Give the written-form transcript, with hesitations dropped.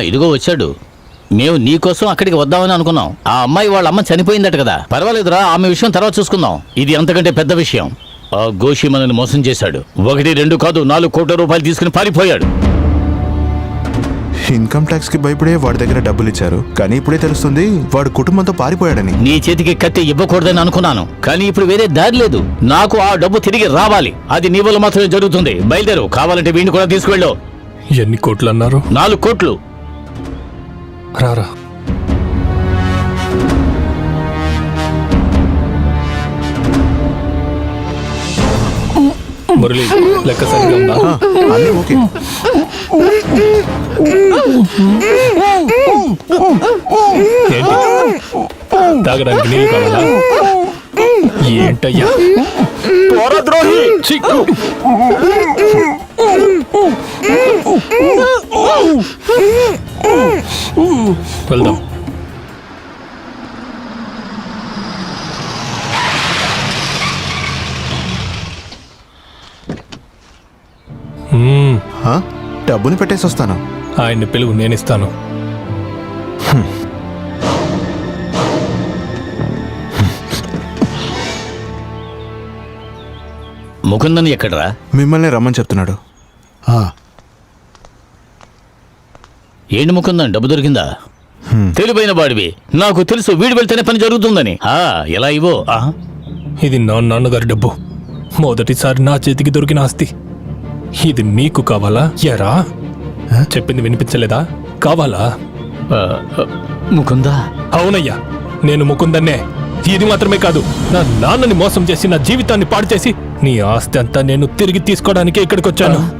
ఇదిగో వచ్చాడు. మేము నీకోసం అక్కడికి వద్దామని అనుకున్నాం. ఆ అమ్మాయి వాళ్ళ అమ్మ చనిపోయిందట కదా. పర్వాలేదురా, ఆమె విషయం తర్వాత చూసుకుందాం. ఇది అంతకంటే పెద్ద విషయం. ఆ గోషి మనల్ని మోసం చేశాడు. 1, 2 కాదు, 4 కోట్ల రూపాయలు తీసుకుని పారిపోయాడు. ఇన్కమ్ ట్యాక్స్ కి భయపడే వాడి దగ్గర డబ్బులు ఇచ్చారు, కానీ ఇప్పుడే తెలుస్తుంది వాడు కుటుంబంతో పారిపోయాడని. నీ చేతికి కత్తి ఇవ్వకూడదని అనుకున్నాను, కానీ ఇప్పుడు వేరే దారి లేదు. నాకు ఆ డబ్బు తిరిగి రావాలి. అది నీ వల్ల మాత్రమే జరుగుతుంది. బయలుదేరు, కావాలంటే వీడిని కూడా తీసుకువెళ్ళు. ఎన్ని కోట్లు అన్నారు? 4 కోట్లు. రారా. మురళి, లెక్క సరిగా ఉందా? అన్నీ ఓకే. ఏంటి, తాగడానికి నీళ్ళు కావాలా? ఏంటయ్యా ద్రోహి! వెళ్దాం. డబ్బుని పెట్టేసి వస్తాను. ఆయన్ని పిలువు, నేనిస్తాను. ముకుందన్ ఎక్కడరా? మిమ్మల్ని రమ్మని చెప్తున్నాడు. ఏంటి ముకుందన్, డబ్బు దొరికిందా? తెలివైన వాడివి. నాకు తెలుసు వీడు వెళ్తేనే పని జరుగుతుందని. ఎలా ఇవో? ఇది నా నాన్నగారి డబ్బు. మొదటిసారి నా చేతికి దొరికిన ఆస్తి. ఇది నీకు కావాలా? ఎరా, చెప్పింది వినిపించలేదా? కావాలా? ముకుందా? అవునయ్యా, నేను ముకుందన్నే. ఇది మాత్రమే కాదు, నా నాన్నని మోసం చేసి నా జీవితాన్ని పాడు చేసి నీ ఆస్తి అంతా నేను తిరిగి తీసుకోవడానికే ఇక్కడికి వచ్చాను.